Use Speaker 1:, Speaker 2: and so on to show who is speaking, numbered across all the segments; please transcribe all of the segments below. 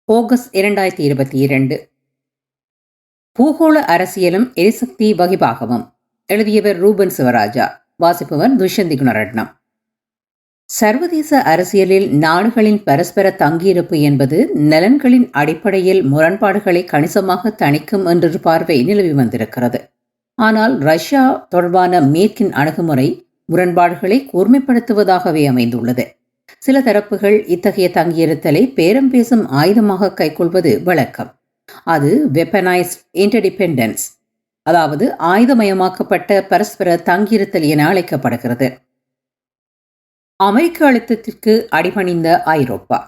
Speaker 1: August 2022. பூகோள அரசியலும் எரிசக்தி வகிபாகமும். எழுதியவர் ரூபன் சிவராஜா. வாசிப்பவர் துஷ்யந்தி குணரட்னம். சர்வதேச அரசியலில் நாடுகளின் பரஸ்பர தங்கியிருப்பு என்பது நலன்களின் அடிப்படையில் முரண்பாடுகளை கணிசமாக தணிக்கும் என்ற பார்வை நிலவி வந்திருக்கிறது. ஆனால் ரஷ்யா தொடர்பான மேற்கின் அணுகுமுறை முரண்பாடுகளை கூர்மைப்படுத்துவதாகவே அமைந்துள்ளது. சில தரப்புகள் இத்தகைய தங்கியிருத்தலை பேரம் பேசும் ஆயுதமாக கைக்கொள்வது வழக்கம். அது வெப்பனைஸ்ட் இன்டர்டிபெண்டன்ஸ், அதாவது ஆயுதமயமாக்கப்பட்ட பரஸ்பர தங்கியிருத்தல் என அழைக்கப்படுகிறது. அமெரிக்க அழுத்தத்திற்கு அடிபணிந்த ஐரோப்பா.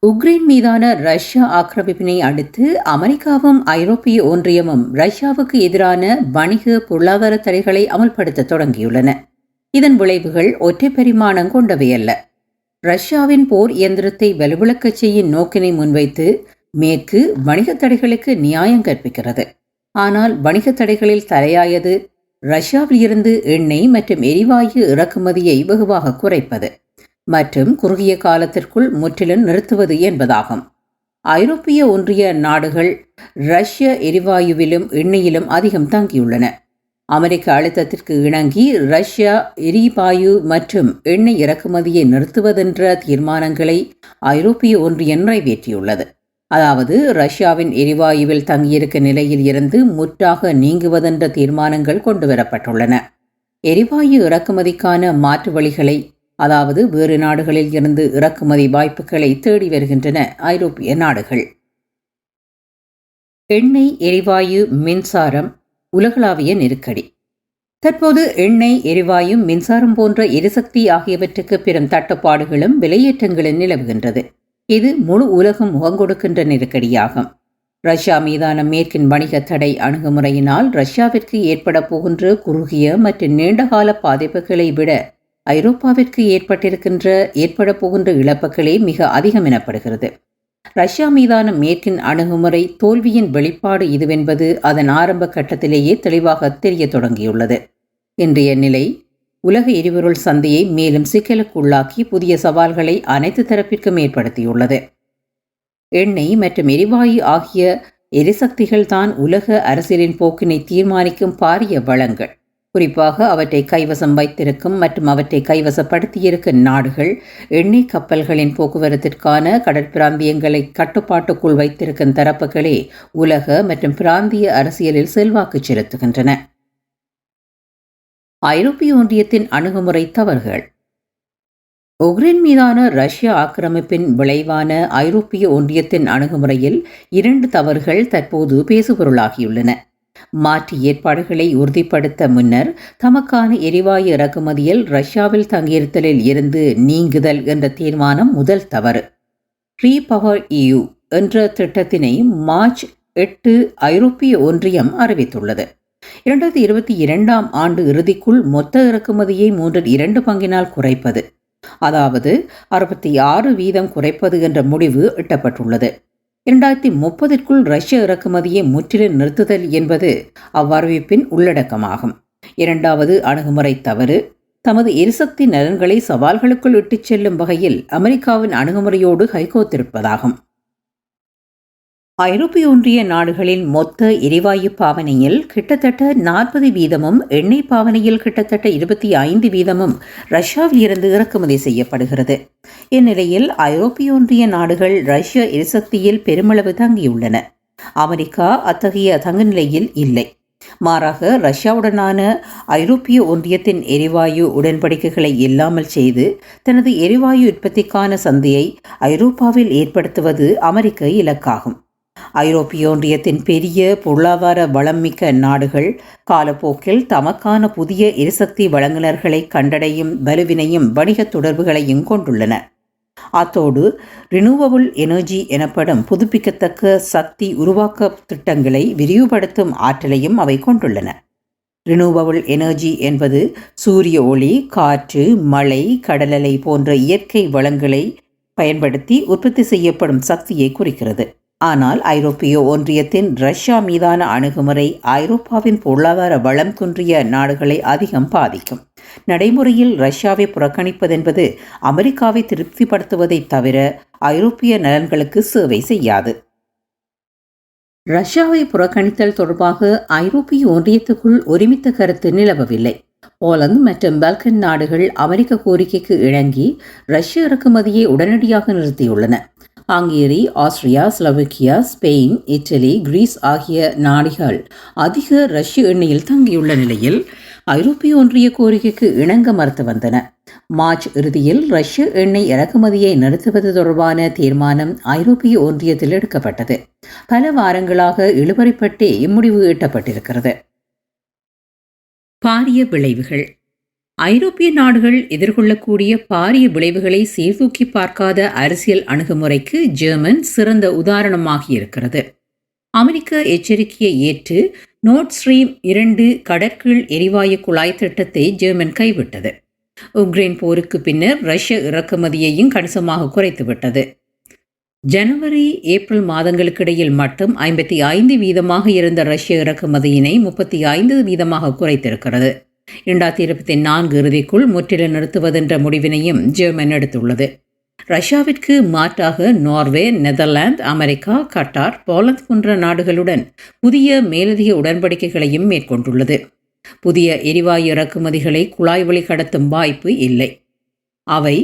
Speaker 1: உக்ரைன் மீதான ரஷ்யா ஆக்கிரமிப்பினை அடுத்து அமெரிக்காவும் ஐரோப்பிய ஒன்றியமும் ரஷ்யாவுக்கு எதிரான வணிக பொருளாதார தடைகளை அமல்படுத்த தொடங்கியுள்ளன. இதன் விளைவுகள் ஒற்றை பரிமாணம் கொண்டவையல்ல. ரஷ்யாவின் போர் இயந்திரத்தை வலுவிழக்கச் செய்யும் நோக்கினை முன்வைத்து மேற்கு வணிகத் தடைகளுக்கு நியாயம் கற்பிக்கிறது. ஆனால் வணிகத் தடைகளில் தலையாயது ரஷ்யாவில் இருந்து எண்ணெய் மற்றும் எரிவாயு இறக்குமதியை வெகுவாக குறைப்பது மற்றும் குறுகிய காலத்திற்குள் முற்றிலும் நிறுத்துவது என்பதாகும். ஐரோப்பிய ஒன்றிய நாடுகள் ரஷ்ய எரிவாயுவிலும் எண்ணெயிலும் அதிகம் தங்கியுள்ளன. அமெரிக்க அழுத்தத்திற்கு இணங்கி ரஷ்யா எரிவாயு மற்றும் எண்ணெய் இறக்குமதியை நிறுத்துவதென்ற தீர்மானங்களை ஐரோப்பிய ஒன்றியம் நிறைவேற்றியுள்ளது. அதாவது ரஷ்யாவின் எரிவாயுவில் தங்கியிருக்க நிலையில் இருந்து முற்றாக நீங்குவதென்ற தீர்மானங்கள் கொண்டுவரப்பட்டுள்ளன. எரிவாயு இறக்குமதிக்கான மாற்று வழிகளை, அதாவது வேறு நாடுகளில் இருந்து இறக்குமதி வாய்ப்புகளை தேடி வருகின்றன ஐரோப்பிய நாடுகள். எண்ணெய், எரிவாயு, மின்சாரம், உலகளாவிய நெருக்கடி. தற்போது எண்ணெய், எரிவாயு, மின்சாரம் போன்ற எரிசக்தி ஆகியவற்றுக்கு பெரும் தட்டுப்பாடுகளும் விலையேற்றங்களும் நிலவுகின்றது. இது முழு உலகம் முகங்கொடுக்கின்ற நெருக்கடியாகும். ரஷ்யா மீதான மேற்கின் வணிக தடை அணுகுமுறையினால் ரஷ்யாவிற்கு ஏற்பட போகின்ற குறுகிய மற்றும் நீண்டகால பாதிப்புகளை விட ஐரோப்பாவிற்கு ஏற்பட போகின்ற இழப்புகளே மிக அதிகம் எனப்படுகிறது. ரஷ்யா மீதான மேற்கின் அணுகுமுறை தோல்வியின் வெளிப்பாடு இதுவென்பது அதன் ஆரம்ப கட்டத்திலேயே தெளிவாக தெரிய தொடங்கியுள்ளது. இன்றைய நிலை உலக எரிபொருள் சந்தையை மேலும் சிக்கலுக்குள்ளாக்கி புதிய சவால்களை அனைத்து தரப்பிற்கும் ஏற்படுத்தியுள்ளது. எண்ணெய் மற்றும் எரிவாயு ஆகிய எரிசக்திகள் தான் உலக அரசியலின் போக்கினை தீர்மானிக்கும் பாரிய வளங்கள். குறிப்பாக அவற்றை கைவசம் வைத்திருக்கும் மற்றும் அவற்றை கைவசப்படுத்தியிருக்கும் நாடுகள் எண்ணெய் கப்பல்களின் போக்குவரத்திற்கான கடற்பிராந்தியங்களை கட்டுப்பாட்டுக்குள் வைத்திருக்கும் தரப்புகளே உலக மற்றும் பிராந்திய அரசியலில் செல்வாக்கு செலுத்துகின்றன. ஐரோப்பிய ஒன்றியத்தின் அணுகுமுறை தவறுகள். உக்ரைன் மீதான ரஷ்ய ஆக்கிரமிப்பின் விளைவான ஐரோப்பிய ஒன்றியத்தின் அணுகுமுறையில் 2 தவறுகள் தற்போது பேசுபொருளாகியுள்ளன. மாற்று ஏற்பாடுகளை உறுதிப்படுத்த முன்னர் தமக்கான எரிவாயு இறக்குமதியில் ரஷ்யாவில் தங்கியிருத்தலில் இருந்து நீங்குதல் என்ற தீர்மானம் முதல் தவறு. ரீபவர் EU என்ற திட்டத்தினை மார்ச் 8 ஐரோப்பிய ஒன்றியம் அறிவித்துள்ளது. 2022ஆம் ஆண்டு இறுதிக்குள் மொத்த இறக்குமதியை 2 பங்கினால் குறைப்பது, அதாவது 66% குறைப்பது என்ற முடிவு எட்டப்பட்டுள்ளது. 2030ற்குள் ரஷ்ய இறக்குமதியை முற்றிலும் நிறுத்துதல் என்பது அவ்வறிவிப்பின் உள்ளடக்கமாகும். 2வது அணுகுமுறை தவறு தமது எரிசக்தி நலன்களை சவால்களுக்குள் இட்டுச் செல்லும் வகையில் அமெரிக்காவின் அணுகுமுறையோடு கைகோத்திருப்பதாகும். ஐரோப்பிய ஒன்றிய நாடுகளின் மொத்த எரிவாயு பாவனையில் கிட்டத்தட்ட 40%, எண்ணெய் பாவனையில் கிட்டத்தட்ட 25% ரஷ்யாவில் இருந்து இறக்குமதி செய்யப்படுகிறது. இந்நிலையில் ஐரோப்பிய ஒன்றிய நாடுகள் ரஷ்ய எரிசக்தியில் பெருமளவு தங்கியுள்ளன. அமெரிக்கா அத்தகைய தங்கு நிலையில் இல்லை. மாறாக ரஷ்யாவுடனான ஐரோப்பிய ஒன்றியத்தின் எரிவாயு உடன்படிக்கைகளை இல்லாமல் செய்து தனது எரிவாயு உற்பத்திக்கான சந்தையை ஐரோப்பாவில் ஏற்படுத்துவது அமெரிக்க இலக்காகும். ஐரோப்பிய ஒன்றியத்தின் பெரிய பொருளாதார வளம் மிக்க நாடுகள் காலப்போக்கில் தமக்கான புதிய எரிசக்தி வழங்குநர்களை கண்டடையும் வலுவினையும் வணிக தொடர்புகளையும் கொண்டுள்ளன. அத்தோடு ரினியூவபிள் எனர்ஜி எனப்படும் புதுப்பிக்கத்தக்க சக்தி உருவாக்க திட்டங்களை விரிவுபடுத்தும் ஆற்றலையும் அவை கொண்டுள்ளன. ரினியூவபிள் எனர்ஜி என்பது சூரிய ஒளி, காற்று, மழை, கடலலை போன்ற இயற்கை வளங்களை பயன்படுத்தி உற்பத்தி செய்யப்படும் சக்தியை குறிக்கிறது. ஆனால் ஐரோப்பிய ஒன்றியத்தின் ரஷ்யா மீதான அணுகுமுறை ஐரோப்பாவின் பொருளாதார வளம் குன்றிய நாடுகளை அதிகம் பாதிக்கும். நடைமுறையில் ரஷ்யாவை புறக்கணிப்பதென்பது அமெரிக்காவை திருப்திப்படுத்துவதைத் தவிர ஐரோப்பிய நலன்களுக்கு சேவை செய்யாது. ரஷ்யாவை புறக்கணித்தல் தொடர்பாக ஐரோப்பிய ஒன்றியத்துக்குள் ஒருமித்த கருத்து நிலவவில்லை. போலந்து மற்றும் பால்கன் நாடுகள் அமெரிக்க கோரிக்கைக்கு இணங்கி ரஷ்ய இறக்குமதியை உடனடியாக நிறுத்தியுள்ளன. Hungary, Austria, Slovakia, Spain, Italy, Greece ஆகிய நாடுகள் அதிக ரஷ்ய எண்ணெயில் தங்கியுள்ள நிலையில் ஐரோப்பிய ஒன்றிய கோரிக்கைக்கு இணங்க மறுத்து வந்தன. மார்ச் இறுதியில் ரஷ்ய எண்ணெய் இறக்குமதியை நிறுத்துவது தொடர்பான தீர்மானம் ஐரோப்பிய ஒன்றியத்தில் எடுக்கப்பட்டது. பல வாரங்களாக இழுபறிப்பட்டே இம்முடிவு எட்டப்பட்டிருக்கிறது. பாரிய விளைவுகள். ஐரோப்பிய நாடுகள் எதிர்கொள்ளக்கூடிய பாரிய விளைவுகளை சீர்தூக்கி பார்க்காத அரசியல் அணுகுமுறைக்கு ஜெர்மன் சிறந்த உதாரணமாகியிருக்கிறது. அமெரிக்க எச்சரிக்கையை ஏற்று நோர்ட் ஸ்ட்ரீம் 2 கடற்கீழ் எரிவாயு குழாய் திட்டத்தை ஜெர்மன் கைவிட்டது. உக்ரைன் போருக்கு பின்னர் ரஷ்ய இறக்குமதியையும் கணிசமாக குறைத்துவிட்டது. ஜனவரி ஏப்ரல் மாதங்களுக்கிடையில் மட்டும் 55% இருந்த ரஷ்ய இறக்குமதியினை 35% குறைத்திருக்கிறது. 2024 இறுதிக்குள் முற்றிலும் நிறுத்துவதென்ற முடிவினையும் ஜெர்மன் எடுத்துள்ளது. ரஷ்யாவிற்கு மாற்றாக Norway, Netherlands, America, Qatar, Poland போன்ற நாடுகளுடன் புதிய மேலதிக உடன்படிக்கைகளையும் மேற்கொண்டுள்ளது. புதிய எரிவாயு இறக்குமதிகளை குழாய் வழி கடத்தும் வாய்ப்பு இல்லை. அவை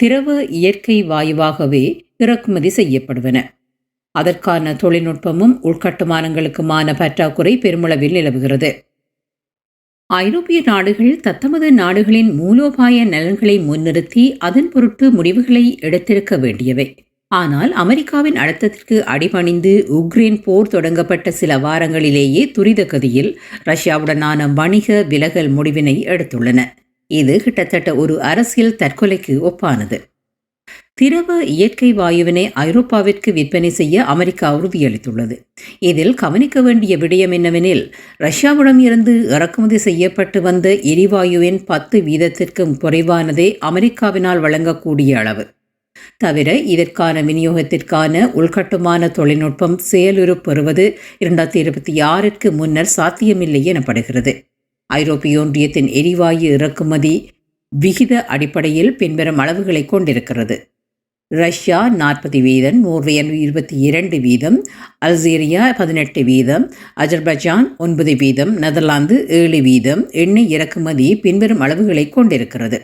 Speaker 1: திரவ இயற்கை வாயுவாகவே இறக்குமதி செய்யப்படுவன. அதற்கான தொழில்நுட்பமும் உள்கட்டுமானங்களுக்குமான பற்றாக்குறை பெருமளவில் நிலவுகிறது. ஐரோப்பிய நாடுகள் தத்தமது நாடுகளின் மூலோபாய நலன்களை முன்னிறுத்தி அதன் பொருட்டு முடிவுகளை எடுத்திருக்க வேண்டியவை. ஆனால் அமெரிக்காவின் அழுத்தத்திற்கு அடிபணிந்து உக்ரைன் போர் தொடங்கப்பட்ட சில வாரங்களிலேயே துரித கதியில் ரஷ்யாவுடனான வணிக விலகல் முடிவினை எடுத்துள்ளன. இது கிட்டத்தட்ட ஒரு அரசியல் தற்கொலைக்கு ஒப்பானது. திரவ இயற்கை வாயுவினை ஐரோப்பாவிற்கு விற்பனை செய்ய அமெரிக்கா உறுதியளித்துள்ளது. இதில் கவனிக்க வேண்டிய விடயம் என்னவெனில், ரஷ்யாவிடம் இருந்து இறக்குமதி செய்யப்பட்டு வந்த எரிவாயுவின் 10% குறைவானதே அமெரிக்காவினால் வழங்கக்கூடிய அளவு. தவிர இதற்கான விநியோகத்திற்கான உள்கட்டுமான தொழில்நுட்பம் செயலுறு பெறுவது 2026ற்கு முன்னர் சாத்தியமில்லை எனப்படுகிறது. ஐரோப்பிய ஒன்றியத்தின் எரிவாயு இறக்குமதி விகித அடிப்படையில் பின்வரும் அளவுகளை கொண்டிருக்கிறது. Russia 40%, Norway 22%, Algeria 18%, Azerbaijan 9%, Netherlands 7%. எண்ணெய் இறக்குமதி பின்வரும் அளவுகளை கொண்டிருக்கிறது.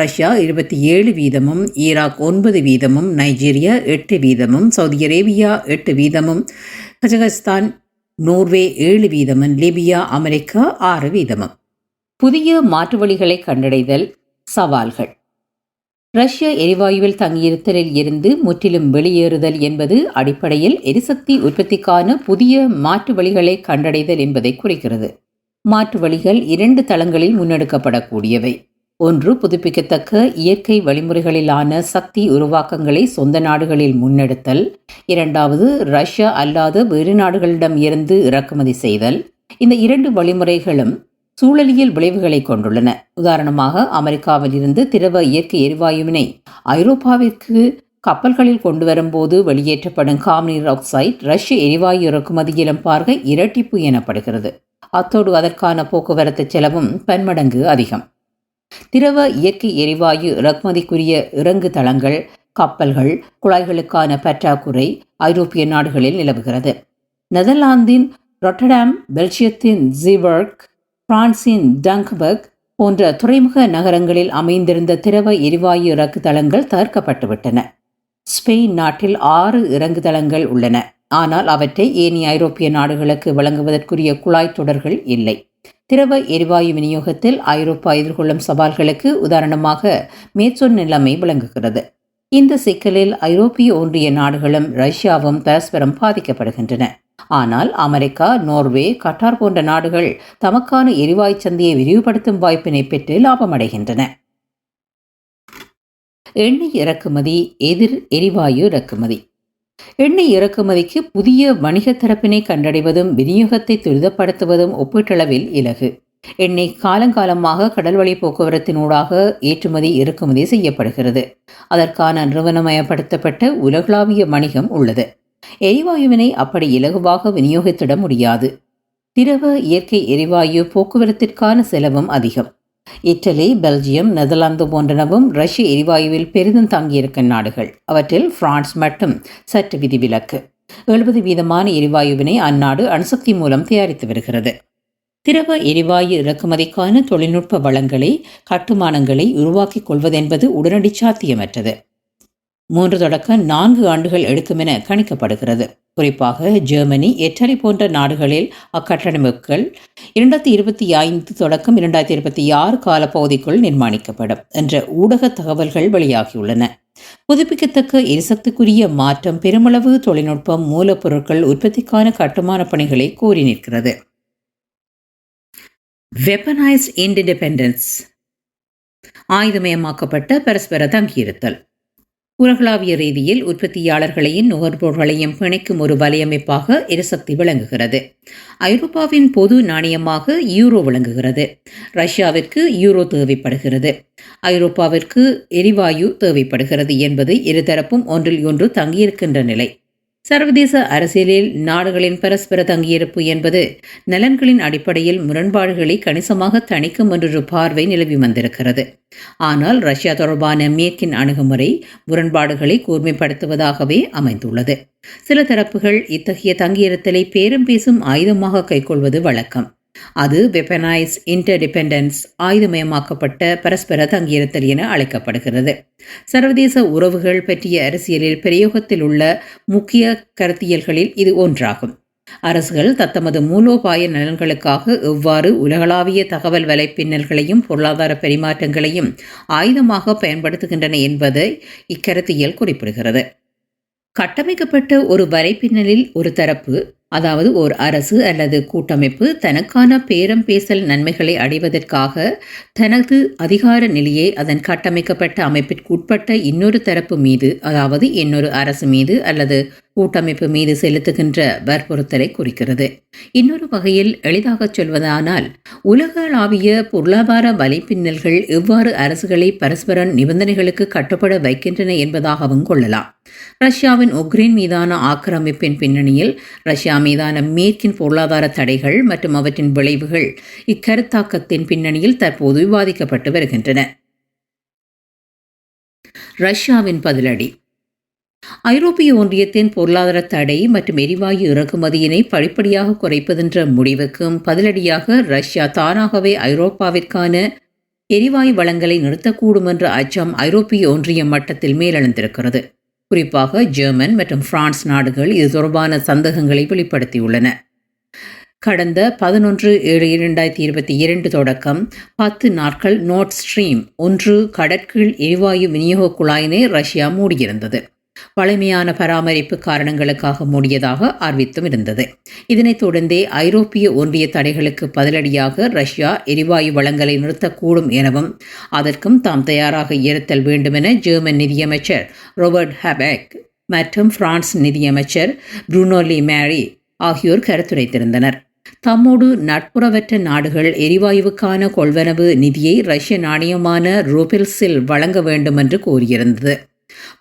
Speaker 1: Russia 27%, Iraq 9%, Nigeria 8%, Saudi Arabia 8%, Kazakhstan, Norway 7%, Libya, America 6%. புதிய மாற்று வழிகளை கண்டடைதல். சவால்கள். ரஷ்ய எரிவாயுவில் தங்கியிருத்தலில் இருந்து முற்றிலும் வெளியேறுதல் என்பது அடிப்படையில் எரிசக்தி உற்பத்திக்கான புதிய மாற்று வழிகளை கண்டடைதல் என்பதை குறிக்கிறது. மாற்று வழிகள் 2 தளங்களில் முன்னெடுக்கப்படக்கூடியவை. ஒன்று, புதுப்பிக்கத்தக்க இயற்கை வழிமுறைகளிலான சக்தி உருவாக்கங்களை சொந்த நாடுகளில் முன்னெடுத்தல். இரண்டாவது, ரஷ்யா அல்லாத வேறு நாடுகளிடம் இருந்து இறக்குமதி செய்தல். இந்த 2 வழிமுறைகளும் சூழலியல் விளைவுகளை கொண்டுள்ளன. உதாரணமாக, அமெரிக்காவில் இருந்து திரவ இயற்கை எரிவாயுவினை ஐரோப்பாவிற்கு கப்பல்களில் கொண்டு வரும்போது வெளியேற்றப்படும் கார்பன் ஆக்சைடு ரஷ்ய எரிவாயு இறக்குமதியிலும் பார்க்க இரட்டிப்பு எனப்படுகிறது. அத்தோடு அதற்கான போக்குவரத்து செலவும் பன்மடங்கு அதிகம். திரவ இயற்கை எரிவாயு இறக்குமதிக்குரிய இறங்கு தளங்கள், கப்பல்கள், குழாய்களுக்கான பற்றாக்குறை ஐரோப்பிய நாடுகளில் நிலவுகிறது. நெதர்லாந்தின் ரொட்டர்டாம், பெல்ஜியத்தின் ஜீபர்க், பிரான்சின் டங்க்பர்க் போன்ற துறைமுக நகரங்களில் அமைந்திருந்த திரவ எரிவாயு இறக்கு தளங்கள் தகர்க்கப்பட்டுவிட்டன. ஸ்பெயின் நாட்டில் 6 இறங்கு தளங்கள் உள்ளன. ஆனால் அவற்றை ஏனைய ஐரோப்பிய நாடுகளுக்கு வழங்குவதற்குரிய குழாய் தொடர்கள் இல்லை. திரவ எரிவாயு விநியோகத்தில் ஐரோப்பா எதிர்கொள்ளும் சவால்களுக்கு உதாரணமாக மேற்சொன்ன நிலைமை விளங்குகிறது. இந்த சிக்கலில் ஐரோப்பிய ஒன்றிய நாடுகளும் ரஷ்யாவும் பரஸ்பரம் பாதிக்கப்படுகின்றன. ஆனால் அமெரிக்கா, நோர்வே, கட்டார் போன்ற நாடுகள் தமக்கான எரிவாயு சந்தையை விரிவுபடுத்தும் வாய்ப்பினை பெற்று லாபமடைகின்றன. எண்ணெய் இறக்குமதி, எதிர் எரிவாயு இறக்குமதி. எண்ணெய் இறக்குமதிக்கு புதிய வணிக தரப்பினை கண்டடைவதும் விநியோகத்தை துரிதப்படுத்துவதும் ஒப்பீட்டளவில் இலகு. எண்ணெய் காலங்காலமாக கடல்வழி போக்குவரத்தினூடாக ஏற்றுமதி இறக்குமதி செய்யப்படுகிறது. அதற்கான நிறுவனமயப்படுத்தப்பட்ட உலகளாவிய வணிகம் உள்ளது. எரிவாயுவினை அப்படி இலகுவாக விநியோகித்திட முடியாது. திரவ இயற்கை எரிவாயு போக்குவரத்திற்கான செலவும் அதிகம். இட்டலி, பெல்ஜியம், நெதர்லாந்து போன்றனவும் ரஷ்ய எரிவாயுவில் பெரிதும் தங்கியிருக்கும் நாடுகள். அவற்றில் பிரான்ஸ் மட்டும் சற்று விதிவிலக்கு. 70% எரிவாயுவினை அந்நாடு அணுசக்தி மூலம் தயாரித்து வருகிறது. திரவ எரிவாயு இறக்குமதிக்கான தொழில்நுட்ப வளங்களை, கட்டுமானங்களை உருவாக்கிக் கொள்வதென்பது உடனடி சாத்தியமற்றது. 3 தொடக்க 4 ஆண்டுகள் எடுக்கும் என கணிக்கப்படுகிறது. குறிப்பாக ஜெர்மனி, இத்தாலி போன்ற நாடுகளில் அக்கட்டமைப்புகள் 2025 தொடக்கம் 2026 காலப்பகுதிக்குள் நிர்மாணிக்கப்படும் என்ற ஊடக தகவல்கள் வெளியாகியுள்ளன. புதுப்பிக்கத்தக்க எரிசக்திக்குரிய மாற்றம் பெருமளவு தொழில்நுட்பம், மூலப்பொருட்கள் உற்பத்திக்கான கட்டுமான பணிகளை கோரி நிற்கிறது. வெப்பனைஸ்ட் இன்டிபெண்டன்ஸ், ஆயுதமயமாக்கப்பட்ட பரஸ்பர தங்கியிருத்தல். உலகளாவிய ரீதியில் உற்பத்தியாளர்களையும் நுகர்வோர்களையும் பிணைக்கும் ஒரு வலையமைப்பாக எரிசக்தி விளங்குகிறது. ஐரோப்பாவின் பொது நாணயமாக யூரோ விளங்குகிறது. ரஷ்யாவிற்கு யூரோ தேவைப்படுகிறது, ஐரோப்பாவிற்கு எரிவாயு தேவைப்படுகிறது என்பது இருதரப்பும் ஒன்றில் ஒன்று தங்கியிருக்கின்ற நிலை. சர்வதேச அரசியலில் நாடுகளின் பரஸ்பர தங்கியிருப்பு என்பது நலன்களின் அடிப்படையில் முரண்பாடுகளை கணிசமாக தணிக்கும் என்றொரு பார்வை நிலவி வந்திருக்கிறது. ஆனால் ரஷ்யா தொடர்பான மேற்கின் அணுகுமுறை முரண்பாடுகளை கூர்மைப்படுத்துவதாகவே அமைந்துள்ளது. சில தரப்புகள் இத்தகைய தங்கியிருத்தலை பேரம் பேசும் ஆயுதமாக கைக்கொள்வது வழக்கம். அது வெப்பனைஸ்ட் இன்டர்டிபெண்டன்ஸ், ஆயுதமயமாக்கப்பட்ட பரஸ்பர தங்கியிருத்தல் என அழைக்கப்படுகிறது. சர்வதேச உறவுகள் பற்றிய அரசியலில் பிரயோகத்தில் உள்ள முக்கிய கருத்தியல்களில் இது ஒன்றாகும். அரசுகள் தத்தமது மூலோபாய நலன்களுக்காக எவ்வாறு உலகளாவிய தகவல் வலைப்பின்னல்களையும் பொருளாதார பரிமாற்றங்களையும் ஆயுதமாக பயன்படுத்துகின்றன என்பதை இக்கருத்தியல் குறிப்பிடுகிறது. கட்டமைக்கப்பட்ட ஒரு வலைப்பின்னலில் ஒரு தரப்பு, அதாவது ஓர் அரசு அல்லது கூட்டமைப்பு, தனக்கான பேரம் பேசல் நன்மைகளை அடைவதற்காக தனது அதிகார நிலையை அதன் கட்டமைக்கப்பட்ட அமைப்பிற்கு உட்பட்ட இன்னொரு தரப்பு மீது, அதாவது இன்னொரு அரசு மீது அல்லது கூட்டமைப்பு மீது செலுத்துகின்ற வற்புறுத்தலை குறிக்கிறது. இன்னொரு வகையில் எளிதாக சொல்வதானால், உலகளாவிய பொருளாதார வலைப்பின்னல்கள் எவ்வாறு அரசுகளை பரஸ்பர நிபந்தனைகளுக்கு கட்டுப்பட வைக்கின்றன என்பதாகவும் கொள்ளலாம். ரஷ்யாவின் உக்ரைன் மீதான ஆக்கிரமிப்பின் பின்னணியில் ரஷ்யா மீதான மேற்கின் பொருளாதார தடைகள் மற்றும் அவற்றின் விளைவுகள் இக்கருத்தாக்கத்தின் பின்னணியில் தற்போது விவாதிக்கப்பட்டு வருகின்றன. ரஷ்யாவின் பதிலடி. ஐரோப்பிய ஒன்றியத்தின் பொருளாதார தடை மற்றும் எரிவாயு இறக்குமதியினை படிப்படியாக குறைப்பதென்ற முடிவுக்கும் பதிலடியாக ரஷ்யா தானாகவே ஐரோப்பாவிற்கான எரிவாயு வளங்களை நிறுத்தக்கூடும் என்ற அச்சம் ஐரோப்பிய ஒன்றியம் மட்டத்தில் மேலெழுந்திருக்கிறது. குறிப்பாக ஜெர்மன் மற்றும் பிரான்ஸ் நாடுகள் இது தொடர்பான சந்தேகங்களை வெளிப்படுத்தியுள்ளன. கடந்த 11/7/2022 தொடக்கம் 10 நாட்கள் நோர்ட் ஸ்ட்ரீம் 1 கடற்கீழ் எரிவாயு விநியோக குழாயினை ரஷ்யா மூடியிருந்தது. பழமையான பராமரிப்பு காரணங்களுக்காக மூடியதாக அறிவித்தும் இருந்தது. இதனைத் தொடர்ந்தே ஐரோப்பிய ஒன்றிய தடைகளுக்கு பதிலடியாக ரஷ்யா எரிவாயு வளங்களை நிறுத்தக்கூடும் எனவும் அதற்கும் தாம் தயாராக இருத்தல் வேண்டுமென ஜெர்மன் நிதியமைச்சர் ரோபர்ட் ஹாபெக் மற்றும் பிரான்ஸ் நிதியமைச்சர் ப்ரூனோ லி மேரி ஆகியோர் கருத்துரைத்திருந்தனர். தம்மோடு நட்புறவற்ற நாடுகள் எரிவாயுவுக்கான கொள்வனவு நிதியை ரஷ்ய நாணயமான ரூபிள்ஸில் வழங்க வேண்டும் என்று கோரியிருந்தது.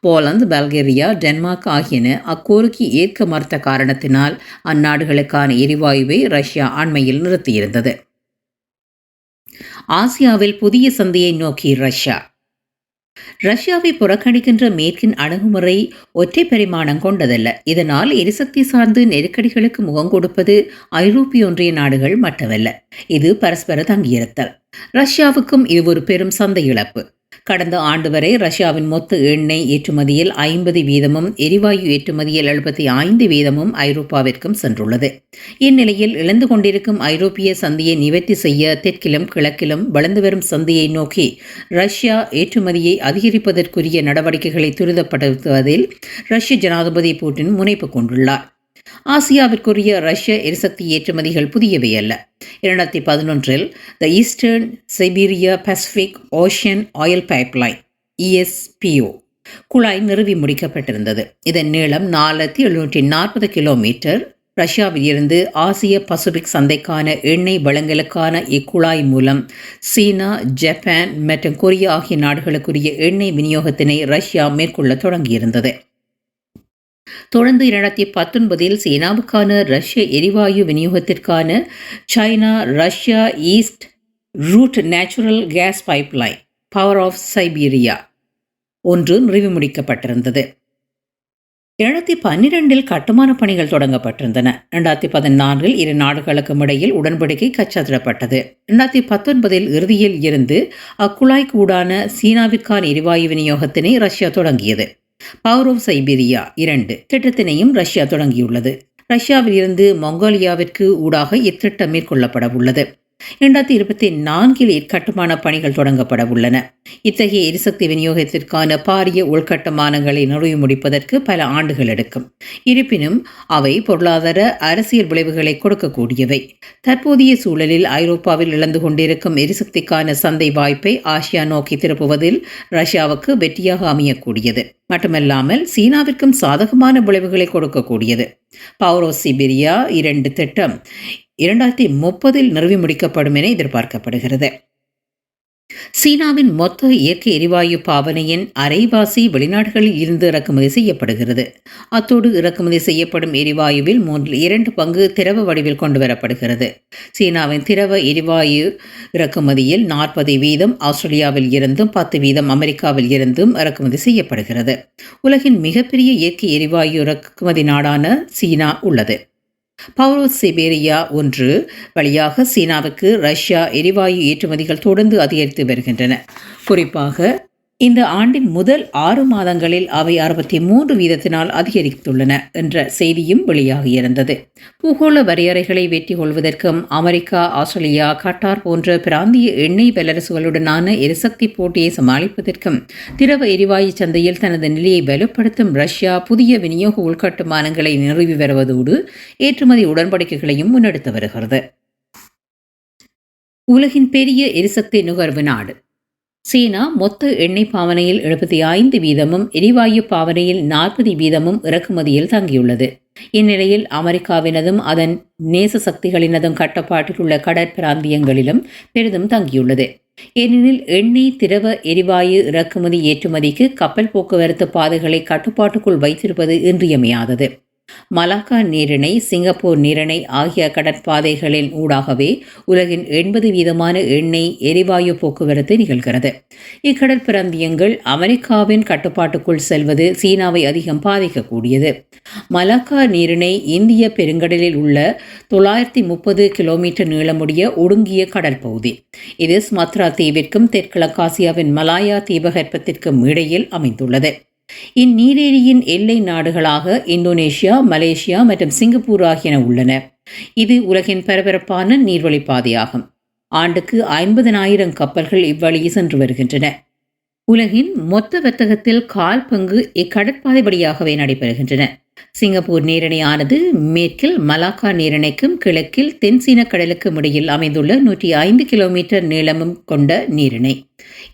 Speaker 1: போலந்து, பல்கேரியா, டென்மார்க் ஆகியன அக்கோரிக்கை ஏற்க மறுத்த காரணத்தினால் அந்நாடுகளுக்கான எரிவாயுவை ரஷ்யா அண்மையில் நிறுத்தியிருந்தது. ஆசியாவில் புதிய சந்தையை நோக்கி ரஷ்யா. ரஷ்யாவை புறக்கணிக்கின்ற மேற்கின் அணுகுமுறை ஒற்றை பரிமாணம் கொண்டதல்ல. இதனால் எரிசக்தி சார்ந்து நெருக்கடிகளுக்கு முகம் கொடுப்பது ஐரோப்பிய ஒன்றிய நாடுகள் மட்டுமல்ல, இது பரஸ்பர தங்கியிருத்தல். ரஷ்யாவுக்கும் இது ஒரு பெரும் சந்தை இழப்பு. கடந்த ஆண்டு வரை ரஷ்யாவின் மொத்த எண்ணெய் ஏற்றுமதியில் 50%, எரிவாயு ஏற்றுமதியில் 75% ஐரோப்பாவிற்கும் சென்றுள்ளது. இந்நிலையில் இழந்து கொண்டிருக்கும் ஐரோப்பிய சந்தையை நிவர்த்தி செய்ய தெற்கிலும் கிழக்கிலும் வளர்ந்து வரும் சந்தையை நோக்கி ரஷ்யா ஏற்றுமதியை அதிகரிப்பதற்குரிய நடவடிக்கைகளை துரிதப்படுத்துவதில் ரஷ்ய ஜனாதிபதி புட்டின் முனைப்பு கொண்டுள்ளார். ஆசியாவிற்குரிய ரஷ்ய எரிசக்தி ஏற்றுமதிகள் புதியவை அல்ல. 2011 the Eastern Siberia Pacific Ocean oil pipeline ESPO குழாய் நிறுவி முடிக்கப்பட்டிருந்தது. இதன் நீளம் 4740 கிலோமீட்டர். ரஷ்யாவில் இருந்து ஆசிய பசிபிக் சந்தைக்கான எண்ணெய் வளங்களுக்கான இக்குழாய் மூலம் சீனா, ஜப்பான் மற்றும் கொரியா ஆகிய நாடுகளுக்குரிய எண்ணெய் விநியோகத்தினை ரஷ்யா மேற்கொள்ள தொடங்கியிருந்தது. தொடர்ந்து 2019 சீனாவுக்கான ரஷ்ய எரிவாயு விநியோகத்திற்கான China Russia east route natural gas pipeline power of Siberia ஒன்று நிறைவு முடிக்கப்பட்டிருந்தது. 2012 கட்டுமான பணிகள் தொடங்கப்பட்டிருந்தன. 2014 இரு நாடுகளுக்கும் இடையில் உடன்படிக்கை கைச்சாத்திடப்பட்டது. 2019 இறுதியில் இருந்து அக்குழாய்க்கு ஊடான சீனாவிற்கான எரிவாயு விநியோகத்தினை ரஷ்யா தொடங்கியது. பவர் ஆஃப் சைபீரியா 2 திட்டத்தினையும் ரஷ்யா தொடங்கியுள்ளது. ரஷ்யாவில் இருந்து மங்கோலியாவிற்கு ஊடாக இத்திட்டம் மேற்கொள்ளப்பட உள்ளது. 2024 இக்கட்டுமான பணிகள் தொடங்கப்பட உள்ளன. இத்தகைய எரிசக்தி விநியோகத்திற்கான பாரிய உள்கட்டுமானங்களை நிறைவு முடிப்பதற்கு பல ஆண்டுகள் எடுக்கும். இருப்பினும் அவை பொருளாதார அரசியல் விளைவுகளை கொடுக்கக்கூடியவை. தற்போதைய சூழலில் ஐரோப்பாவில் இழந்து கொண்டிருக்கும் எரிசக்திக்கான சந்தை வாய்ப்பை ஆசியா நோக்கி திருப்புவதில் ரஷ்யாவுக்கு வெற்றியாக அமையக்கூடியது. மட்டுமல்லாமல் சீனாவிற்கும் சாதகமான விளைவுகளை கொடுக்கக்கூடியது. பவர் ஆஃப் சைபீரியா 2 திட்டம் 2030 நிறைவு முடிக்கப்படும் என எதிர்பார்க்கப்படுகிறது. சீனாவின் மொத்த இயற்கை எரிவாயு பாவனையின் அரைவாசி வெளிநாடுகளில் இருந்து இறக்குமதி செய்யப்படுகிறது. அத்தோடு இறக்குமதி செய்யப்படும் எரிவாயுவில் 2 பங்கு திரவ வடிவில் கொண்டுவரப்படுகிறது. சீனாவின் திரவ எரிவாயு இறக்குமதியில் 40% ஆஸ்திரேலியாவில் இருந்தும் 10% அமெரிக்காவில் இருந்தும் இறக்குமதி செய்யப்படுகிறது. உலகின் மிகப்பெரிய இயற்கை எரிவாயு இறக்குமதி நாடான சீனா உள்ளது. பவர் ஆஃப் சைபீரியா 1 வழியாக சீனாவுக்கு ரஷ்யா எரிவாயு ஏற்றுமதிகள் தொடர்ந்து அதிகரித்து வருகின்றன. குறிப்பாக இந்த ஆண்டின் முதல் 6 மாதங்களில் அவை 63% அதிகரித்துள்ளன என்ற செய்தியும் வெளியாகியிருந்தது. பூகோள வரையறைகளை வெற்றி கொள்வதற்கும் அமெரிக்கா, ஆஸ்திரேலியா, கட்டார் போன்ற பிராந்திய எண்ணெய் வல்லரசுகளுடனான எரிசக்தி போட்டியை சமாளிப்பதற்கும் திரவ எரிவாயு சந்தையில் தனது நிலையை வலுப்படுத்தும் ரஷ்யா புதிய விநியோக உள்கட்டுமானங்களை நிறுவி வருவதோடு ஏற்றுமதி உடன்படிக்கைகளையும் முன்னெடுத்து வருகிறது. உலகின் பெரிய எரிசக்தி நுகர்வு நாடு சீனா மொத்த எண்ணெய் பாவனையில் 75%, எரிவாயு பாவனையில் 40% இறக்குமதியில் தங்கியுள்ளது. இந்நிலையில் அமெரிக்காவினதும் அதன் நேச சக்திகளினதும் கட்டுப்பாட்டில் உள்ள கடற்பிராந்தியங்களிலும் பெரிதும் தங்கியுள்ளது. ஏனெனில் எண்ணெய், திரவ எரிவாயு இறக்குமதி ஏற்றுமதிக்கு கப்பல் போக்குவரத்து பாதைகளை கட்டுப்பாட்டுக்குள் வைத்திருப்பது இன்றியமையாதது. மலாக்கா நீரிணை, சிங்கப்பூர் நீரிணை ஆகிய கடற்பாதைகளின் ஊடாகவே உலகின் 80% எண்ணெய், எரிவாயு போக்குவரத்து நிகழ்கிறது. இக்கடற்பிராந்தியங்கள் அமெரிக்காவின் கட்டுப்பாட்டுக்குள் செல்வது சீனாவை அதிகம் பாதிக்கக்கூடியது. மலாக்கா நீரிணை இந்திய பெருங்கடலில் உள்ள 930 கிலோமீட்டர் நீளமுடைய ஒடுங்கிய கடல் பகுதி. இது சுமத்ரா தீவிற்கும் தெற்கிழக்காசியாவின் மலாயா தீபகற்பத்திற்கும் இடையில் அமைந்துள்ளது. இந்நீரேரியின் எல்லை நாடுகளாக இந்தோனேஷியா, மலேசியா மற்றும் சிங்கப்பூர் ஆகியன உள்ளன. இது உலகின் பரபரப்பான நீர்வழி பாதையாகும். ஆண்டுக்கு 50,000 கப்பல்கள் இவ்வழியே சென்று வருகின்றன. உலகின் மொத்த வர்த்தகத்தில் 1/4 பங்கு இக்கடற்பாதை வழியாகவே நடைபெறுகின்றன. சிங்கப்பூர் நீரிணையானது மேற்கில் மலாக்கா நீரிணைக்கும் கிழக்கில் தென்சீன கடலுக்கும் இடையில் அமைந்துள்ள 105 கிலோமீட்டர் நீளமும் கொண்ட நீரிணை.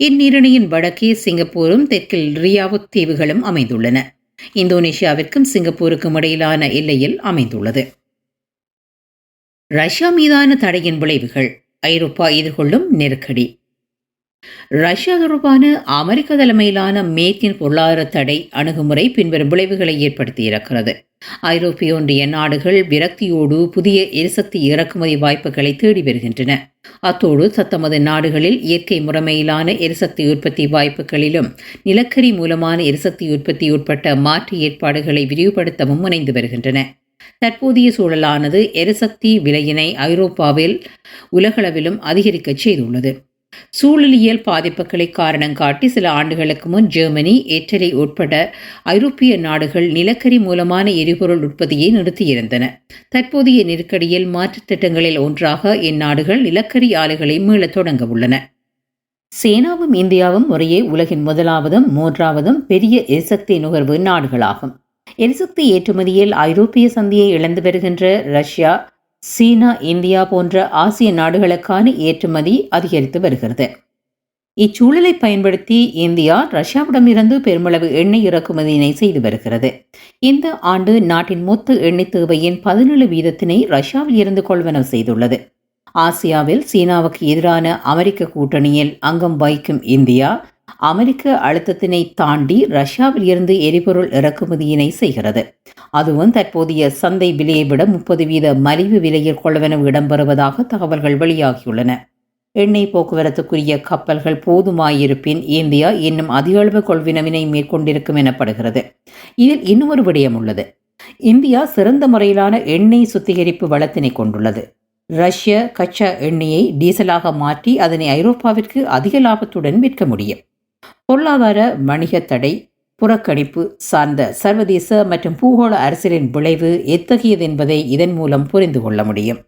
Speaker 1: இந்நீரிணையின் வடக்கே சிங்கப்பூரும் தெற்கில் ரியாவுத் தீவுகளும் அமைந்துள்ளன. இந்தோனேஷியாவிற்கும் சிங்கப்பூருக்கும் இடையிலான எல்லையில் அமைந்துள்ளது. ரஷ்யா மீதான தடையின் விளைவுகள், ஐரோப்பா எதிர்கொள்ளும் நெருக்கடி. ரஷ்யா தொடர்பான அமெரிக்க தலைமையிலான மேற்கின் பொருளாதார தடை அணுகுமுறை பின்வரும் விளைவுகளை ஏற்படுத்தியிருக்கிறது. ஐரோப்பிய ஒன்றிய நாடுகள் விரக்தியோடு புதிய எரிசக்தி இறக்குமதி வாய்ப்புகளை தேடி வருகின்றன. அத்தோடு தத்தமது நாடுகளில் இயற்கை முறைமையிலான எரிசக்தி உற்பத்தி வாய்ப்புகளிலும் நிலக்கரி மூலமான எரிசக்தி உற்பத்தி உட்பட்ட மாற்று ஏற்பாடுகளை விரிவுபடுத்தவும் முனைந்து வருகின்றன. தற்போதைய சூழலானது எரிசக்தி விலையினை ஐரோப்பாவில் உலகளவிலும் அதிகரிக்கச் செய்துள்ளது. சூழலியல் பாதிப்புகளை காரணம் காட்டி சில ஆண்டுகளுக்கு முன் ஜெர்மனி, இட்டலி உட்பட ஐரோப்பிய நாடுகள் நிலக்கரி மூலமான எரிபொருள் உற்பத்தியை நிறுத்தியிருந்தன. தற்போதைய நெருக்கடியில் மாற்றுத் திட்டங்களில் ஒன்றாக இந்நாடுகள் நிலக்கரி ஆலைகளை மீளத் தொடங்க உள்ளன. சீனாவும் இந்தியாவும் முறையே உலகின் 1வதும் 3வதும் பெரிய எரிசக்தி நுகர்வு நாடுகளாகும். எரிசக்தி ஏற்றுமதியில் ஐரோப்பிய சந்தையை இழந்து வருகின்ற ரஷ்யா, சீனா, இந்தியா போன்ற ஆசிய நாடுகளுக்கான ஏற்றுமதி அதிகரித்து வருகிறது. இச்சூழலை பயன்படுத்தி இந்தியா ரஷ்யாவிடமிருந்து பெருமளவு எண்ணெய் இறக்குமதியினை செய்து வருகிறது. இந்த ஆண்டு நாட்டின் மொத்த எண்ணெய் தேவையின் 17% ரஷ்யாவில் இருந்து கொள்வனவு செய்துள்ளது. ஆசியாவில் சீனாவுக்கு எதிரான அமெரிக்க கூட்டணியில் அங்கம் வகிக்கும் இந்தியா அமெரிக்க அழுத்தத்தினை தாண்டி ரஷ்யாவில் இருந்து எரிபொருள் இறக்குமதியினை செய்கிறது. அதுவும் தற்போதைய சந்தை விலையை விட 30% மலிவு விலையில் கொள்வனவு இடம்பெறுவதாக தகவல்கள் வெளியாகியுள்ளன. எண்ணெய் போக்குவரத்துக்குரிய கப்பல்கள் போதுமாயிருப்பின் இந்தியா இன்னும் அதிக அளவு கொள்வினவினை மேற்கொண்டிருக்கும் எனப்படுகிறது. இதில் இன்னொரு விடயம் உள்ளது. இந்தியா சிறந்த முறையிலான எண்ணெய் சுத்திகரிப்பு வளத்தினை கொண்டுள்ளது. ரஷ்ய கச்சா எண்ணெயை டீசலாக மாற்றி அதனை ஐரோப்பாவிற்கு அதிக லாபத்துடன் விற்க முடியும். பொருளாதார வணிக தடை புறக்கணிப்பு சார்ந்த சர்வதேச மற்றும் பூகோள அரசியலின் விளைவு எத்தகையது என்பதை இதன் மூலம் புரிந்து கொள்ள முடியும்.